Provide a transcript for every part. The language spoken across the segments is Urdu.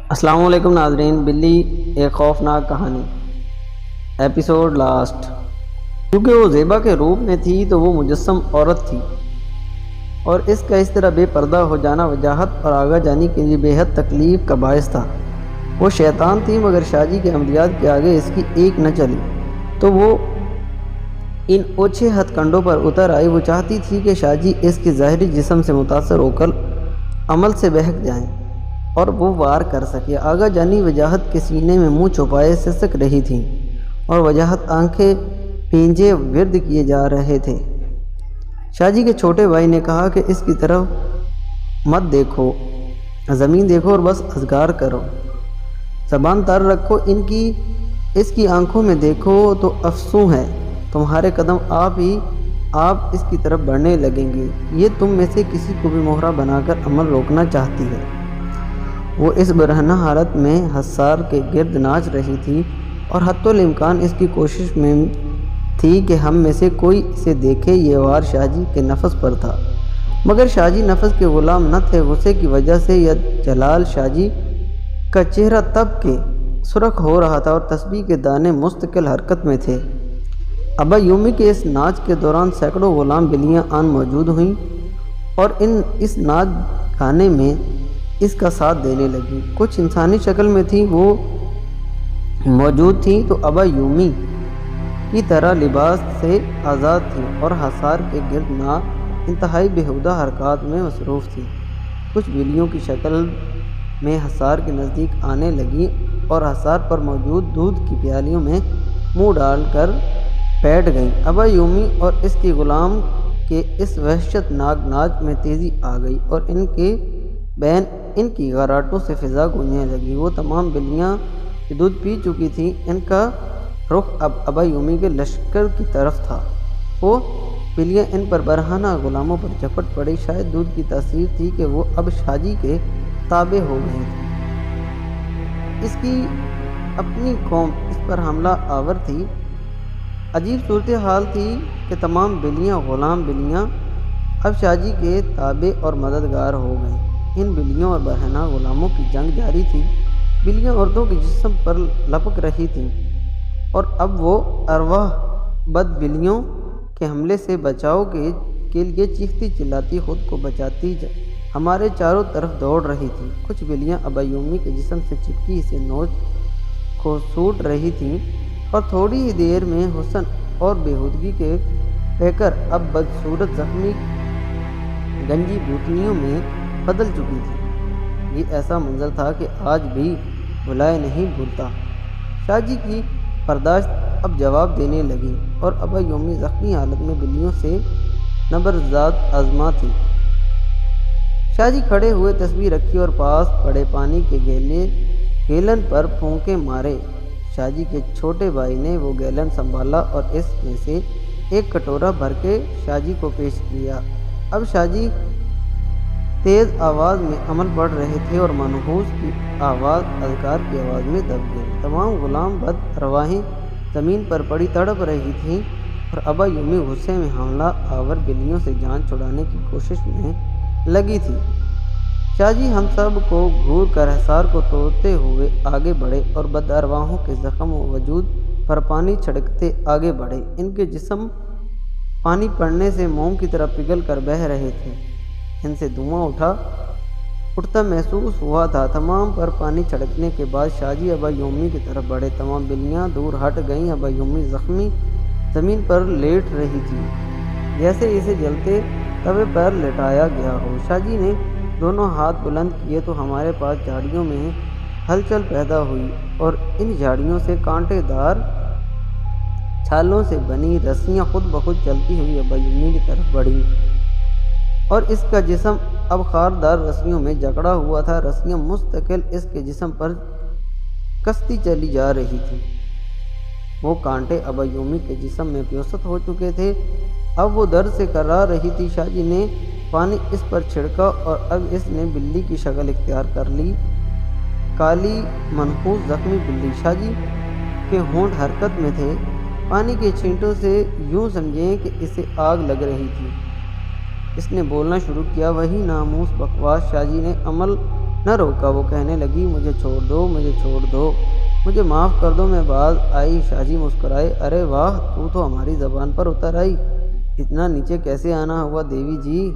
السلام علیکم ناظرین، بلی ایک خوفناک کہانی ایپیسوڈ لاسٹ۔ کیونکہ وہ زیبا کے روپ میں تھی تو وہ مجسم عورت تھی، اور اس کا اس طرح بے پردہ ہو جانا وجاہت اور آگاہ جانی کے لیے بے حد تکلیف کا باعث تھا۔ وہ شیطان تھی، مگر شاہ جی کے عملیات کے آگے اس کی ایک نہ چلی تو وہ ان اوچھے ہتھ کنڈوں پر اتر آئی۔ وہ چاہتی تھی کہ شاہ جی اس کے ظاہری جسم سے متاثر ہو کر عمل سے بہک جائیں اور وہ وار کر سکے۔ آگاہ جانی وجاہت کے سینے میں منہ چھپائے سسک رہی تھی اور وجاہت آنکھیں پینجے ورد کیے جا رہے تھے۔ شاہ جی کے چھوٹے بھائی نے کہا کہ اس کی طرف مت دیکھو، زمین دیکھو اور بس اذکار کرو، زبان تار رکھو، اس کی آنکھوں میں دیکھو تو افسوں ہے، تمہارے قدم آپ اس کی طرف بڑھنے لگیں گے۔ یہ تم میں سے کسی کو بھی مہرہ بنا کر عمل روکنا چاہتی ہے۔ وہ اس برہنہ حالت میں حصار کے گرد ناچ رہی تھی اور حتی الامکان اس کی کوشش میں تھی کہ ہم میں سے کوئی اسے دیکھے۔ یہ وار شاہ جی کے نفس پر تھا، مگر شاہ جی نفس کے غلام نہ تھے۔ غصے کی وجہ سے یا جلال شاہ جی کا چہرہ تب کے سرخ ہو رہا تھا اور تسبیح کے دانے مستقل حرکت میں تھے۔ ابا یومی کے اس ناچ کے دوران سینکڑوں غلام بلیاں آن موجود ہوئیں اور اس ناچ گانے میں اس کا ساتھ دینے لگی۔ کچھ انسانی شکل میں تھیں، وہ موجود تھیں تو ابا یومی کی طرح لباس سے آزاد تھیں اور حصار کے گرد انتہائی بیہودہ حرکات میں مصروف تھیں۔ کچھ بلیوں کی شکل میں حصار کے نزدیک آنے لگیں اور حصار پر موجود دودھ کی پیالیوں میں منہ ڈال کر بیٹھ گئیں۔ ابا یومی اور اس کے غلام کے اس وحشت ناک ناچ میں تیزی آ گئی اور ان کے بین ان کی غراٹوں سے فضا گونجنے لگی۔ وہ تمام بلیاں جو دودھ پی چکی تھیں، ان کا رخ اب ابا یومی کے لشکر کی طرف تھا۔ وہ بلیاں ان پر برہنہ غلاموں پر جھپٹ پڑی۔ شاید دودھ کی تاثیر تھی کہ وہ اب شاہ جی کے تابع ہو گئی تھیں۔ اس کی اپنی قوم اس پر حملہ آور تھی۔ عجیب صورتحال تھی کہ تمام غلام بلیاں اب شاہ جی کے تابع اور مددگار ہو گئیں۔ ان بلیوں اور برہنہ غلاموں کی جنگ جاری تھی۔ بلیاں عورتوں کے جسم پر لپک رہی تھیں اور اب وہ ارواح بد بلیوں کے حملے سے بچاؤ کے لیے چیختی چلاتی خود کو بچاتی ہمارے چاروں طرف دوڑ رہی تھیں۔ کچھ بلیاں ابا یومی کے جسم سے چپکی سے نوچ کو سوٹ رہی تھیں اور تھوڑی ہی دیر میں حسن اور بیہودگی کے پیکر اب بدصورت زخمی گنجی بوٹیوں میں بدل چکی تھی۔ یہ ایسا منظر تھا کہ آج بھی بھلائے نہیں بھولتا۔ شاہ جی کی برداشت اب جواب دینے لگی اور ابا یومی زخمی حالت میں بلیوں سے نبرد آزما تھی۔ شاہ جی کھڑے ہوئے، تسبیح رکھی اور پاس پڑے پانی کے گیلن پر پھونکے مارے۔ شاہ جی کے چھوٹے بھائی نے وہ گیلن سنبھالا اور اس میں سے ایک کٹورا بھر کے شاہ جی کو پیش کیا۔ اب شاہ جی تیز آواز میں عمل پڑھ رہے تھے اور منحوس کی آواز اذکار کی آواز میں دب گئی۔ تمام غلام بد ارواحیں زمین پر پڑی تڑپ رہی تھیں اور ابا یومی غصے میں حملہ آور بلیوں سے جان چھڑانے کی کوشش میں لگی تھی۔ شاہ جی ہم سب کو گھور کر حصار کو توڑتے ہوئے آگے بڑھے اور بد ارواحوں کے زخم و وجود پر پانی چھڑکتے آگے بڑھے۔ ان کے جسم پانی پڑنے سے موم کی طرح پگھل کر بہہ رہے تھے۔ ان سے دھواں اٹھتا محسوس ہوا تھا۔ تمام پر پانی چھڑکنے کے بعد شاہ جی ابا یومی کی طرف بڑھے۔ تمام بلیاں دور ہٹ گئیں۔ ابا یومی زخمی زمین پر لیٹ رہی تھی جیسے اسے جلتے توے پر لٹایا گیا ہو۔ شاہ جی نے دونوں ہاتھ بلند کیے تو ہمارے پاس جھاڑیوں میں ہلچل پیدا ہوئی اور ان جھاڑیوں سے کانٹے دار چھالوں سے بنی رسیاں خود بخود چلتی ہوئی ابا یومی کی طرف بڑھیں اور اس کا جسم اب خاردار رسیوں میں جکڑا ہوا تھا۔ رسیاں مستقل اس کے جسم پر کستی چلی جا رہی تھیں۔ وہ کانٹے ابا یومی کے جسم میں پیوست ہو چکے تھے۔ اب وہ درد سے کرا رہی تھی۔ شاہ جی نے پانی اس پر چھڑکا اور اب اس نے بلی کی شکل اختیار کر لی، کالی منحوس زخمی بلی۔ شاہ جی کے ہونٹ حرکت میں تھے، پانی کے چھینٹوں سے یوں سمجھیں کہ اسے آگ لگ رہی تھی۔ اس نے بولنا شروع کیا، وہی ناموس بکواس۔ شاہ جی نے عمل نہ روکا۔ وہ کہنے لگی مجھے چھوڑ دو، مجھے چھوڑ دو، مجھے معاف کر دو، میں باز آئی۔ شاہ جی مسکرائے، ارے واہ، تو ہماری زبان پر اتر آئی، اتنا نیچے کیسے آنا ہوا؟ دیوی جی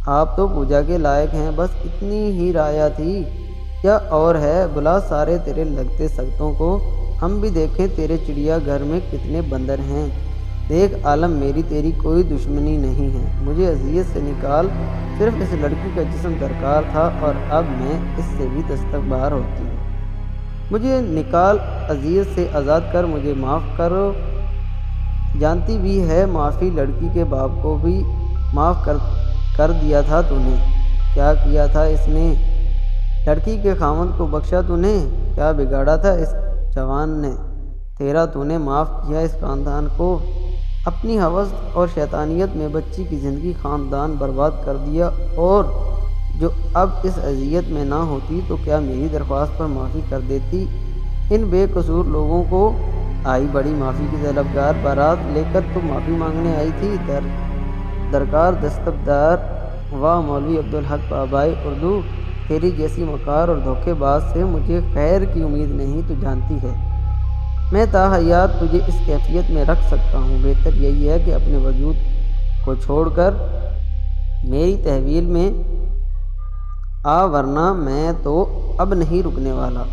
آپ تو پوجا کے لائق ہیں، بس اتنی ہی رایا تھی، کیا اور ہے؟ بلا سارے تیرے لگتے سگتوں کو، ہم بھی دیکھیں تیرے چڑیا گھر میں کتنے بندر ہیں۔ دیکھ عالم، میری تیری کوئی دشمنی نہیں ہے، مجھے اذیت سے نکال، صرف اس لڑکی کا جسم درکار تھا اور اب میں اس سے بھی دستبردار ہوتی ہوں۔ مجھے نکال، اذیت سے آزاد کر، مجھے معاف کرو۔ جانتی بھی ہے معافی لڑکی کے باپ کو بھی معاف کر دیا تھا تو نے، کیا کیا تھا اس نے؟ لڑکی کے خاوند کو بخشا تو نے، کیا بگاڑا تھا اس جوان نے تیرا؟ تو نے معاف کیا اس خاندان کو، اپنی ہوس اور شیطانیت میں بچی کی زندگی خاندان برباد کر دیا، اور جو اب اس اذیت میں نہ ہوتی تو کیا میری درخواست پر معافی کر دیتی؟ ان بے قصور لوگوں کو آئی بڑی معافی کی طلبگار بارات لے کر تو معافی مانگنے آئی تھی، درکار دستبردار۔ واہ مولوی عبدالحق بابائے اردو، تیری جیسی مکار اور دھوکے باز سے مجھے خیر کی امید نہیں، تو جانتی ہے میں تا حیات تجھے اس کیفیت میں رکھ سکتا ہوں، بہتر یہی ہے کہ اپنے وجود کو چھوڑ کر میری تحویل میں آ، ورنہ میں تو اب نہیں رکنے والا۔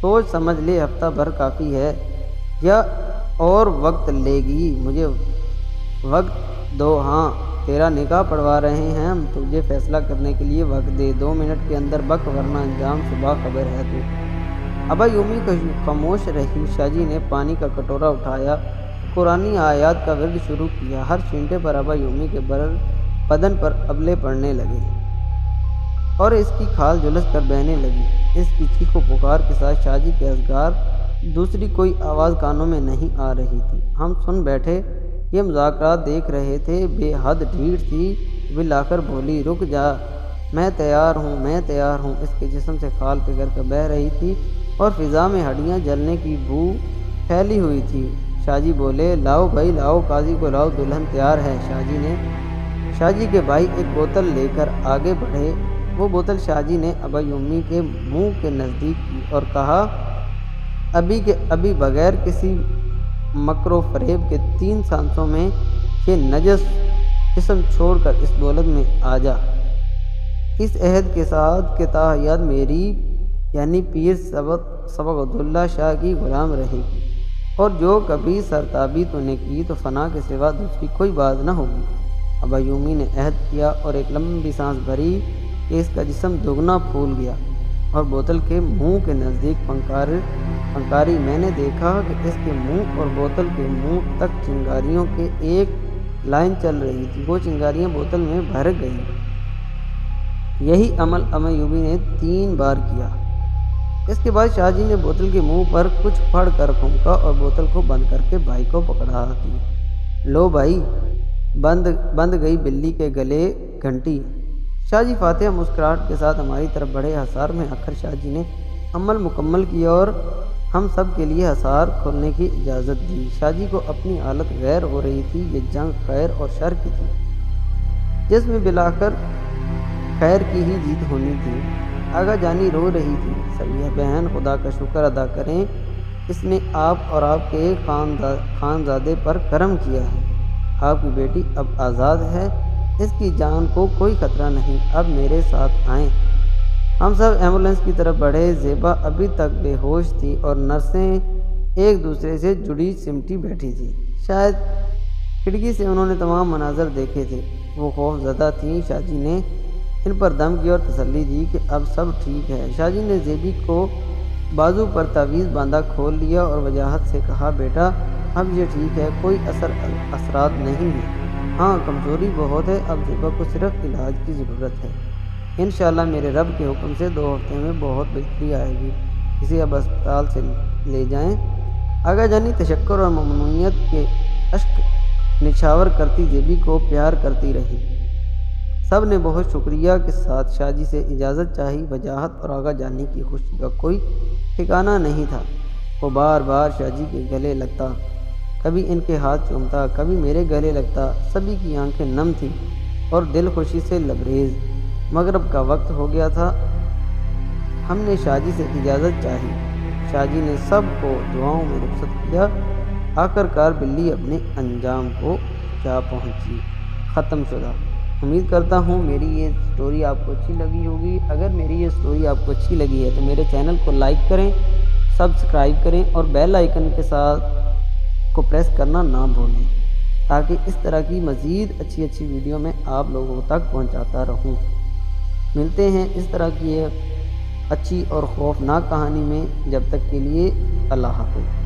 سوچ سمجھ لے، ہفتہ بھر کافی ہے یا اور وقت لے گی؟ مجھے وقت دو، ہاں تیرا نکاح پڑھوا رہے ہیں ہم، تجھے فیصلہ کرنے کے لیے وقت دے، 2 منٹ کے اندر بک، ورنہ انجام سے باخبر ہے تو۔ ابا یومی خاموش رہی۔ شاہ جی نے پانی کا کٹورا اٹھایا، قرآنی آیات کا ورد شروع کیا، ہر چھینٹے پر ابا یومی کے بدن پر ابلے پڑنے لگے اور اس کی کھال جھلس کر بہنے لگی۔ اس کی چیخ و پکار کے ساتھ شاہ جی کے اذکار، دوسری کوئی آواز کانوں میں نہیں آ رہی تھی۔ ہم سن بیٹھے، یہ مذاکرات دیکھ رہے تھے۔ بے حد بھیڑ تھی، بالآخر بولی، رک جا، میں تیار ہوں، میں تیار ہوں۔ اس کے جسم سے کھال پگھل کر بہہ رہی تھی اور فضا میں ہڈیاں جلنے کی بو پھیلی ہوئی تھی۔ شاہ جی بولے، لاؤ بھائی لاؤ، قاضی کو لاؤ، دلہن تیار ہے۔ شاہ جی کے بھائی ایک بوتل لے کر آگے بڑھے۔ وہ بوتل شاہ جی نے ابا یومی کے منہ کے نزدیک کی اور کہا، ابھی کے ابھی بغیر کسی مکر و فریب کے 3 سانسوں میں یہ نجس جسم چھوڑ کر اس دولت میں آ جا، اس عہد کے ساتھ کہ تا حیات میری یعنی پیر سبق اللہ شاہ کی غلام رہے گی، اور جو کبھی سرتابی تو نے کی تو فنا کے سوا دوسری کوئی بات نہ ہوگی۔ ابا یومی نے عہد کیا اور ایک لمبی سانس بھری کہ اس کا جسم دگنا پھول گیا اور بوتل کے منہ کے نزدیک پھنکاری۔ میں نے دیکھا کہ اس کے منہ اور بوتل کے منہ تک چنگاریوں کے ایک لائن چل رہی تھی، وہ چنگاریاں بوتل میں بھر گئیں۔ یہی عمل ابا یومی نے 3 بار کیا۔ اس کے بعد شاہ جی نے بوتل کے منہ پر کچھ پڑھ کر پھونکا اور بوتل کو بند کر کے بھائی کو پکڑا دی۔ لو بھائی، بند گئی بلی کے گلے گھنٹی۔ شاہ جی فاتحہ مسکراہٹ کے ساتھ ہماری طرف بڑھے۔ حصار میں آخر شاہ جی نے عمل مکمل کیا اور ہم سب کے لیے حصار کھولنے کی اجازت دی۔ شاہ جی کو اپنی حالت غیر ہو رہی تھی، یہ جنگ خیر اور شر کی تھی، جس میں بالآخر خیر کی ہی جیت ہونی تھی۔ آغا جانی رو رہی تھی، سبیہ بہن خدا کا شکر ادا کریں، اس نے آپ اور آپ کے خانزادے پر کرم کیا ہے، آپ کی بیٹی اب آزاد ہے، اس کی جان کو کوئی خطرہ نہیں، اب میرے ساتھ آئیں۔ ہم سب ایمبولینس کی طرف بڑھے۔ زیبا ابھی تک بے ہوش تھی اور نرسیں ایک دوسرے سے جڑی سمٹی بیٹھی تھی، شاید کھڑکی سے انہوں نے تمام مناظر دیکھے تھے۔ وہ خوف زدہ تھیں۔ شاہ جی نے ان پر دم کی اور تسلی دی کہ اب سب ٹھیک ہے۔ شاہ جی نے زیبی کو بازو پر تعویذ باندھا کھول لیا اور وجاہت سے کہا، بیٹا اب یہ ٹھیک ہے، کوئی اثرات نہیں ہیں، ہاں کمزوری بہت ہے، اب زیبا کو صرف علاج کی ضرورت ہے، انشاءاللہ میرے رب کے حکم سے 2 ہفتے میں بہت بہتری آئے گی، اسے اب اسپتال سے لے جائیں۔ آغا جانی تشکر اور ممنونیت کے اشک نچھاور کرتی زیبی کو پیار کرتی رہی۔ سب نے بہت شکریہ کے ساتھ شاہ جی سے اجازت چاہی۔ وجاہت اور آغا جانی کی خوشی کا کوئی ٹھکانہ نہیں تھا۔ وہ بار بار شاہ جی کے گلے لگتا، کبھی ان کے ہاتھ چومتا، کبھی میرے گلے لگتا۔ سبھی کی آنکھیں نم تھیں اور دل خوشی سے لبریز۔ مغرب کا وقت ہو گیا تھا۔ ہم نے شاہ جی سے اجازت چاہی۔ شاہ جی نے سب کو دعاؤں میں رخصت کیا۔ آخر کار بلی اپنے انجام کو جا پہنچی، ختم شدہ۔ امید کرتا ہوں میری یہ سٹوری آپ کو اچھی لگی ہوگی۔ اگر میری یہ سٹوری آپ کو اچھی لگی ہے تو میرے چینل کو لائک کریں، سبسکرائب کریں اور بیل آئیکن کے ساتھ کو پریس کرنا نہ بھولیں، تاکہ اس طرح کی مزید اچھی ویڈیو میں آپ لوگوں تک پہنچاتا رہوں۔ ملتے ہیں اس طرح کی ایک اچھی اور خوفناک کہانی میں، جب تک کے لیے اللہ حافظ۔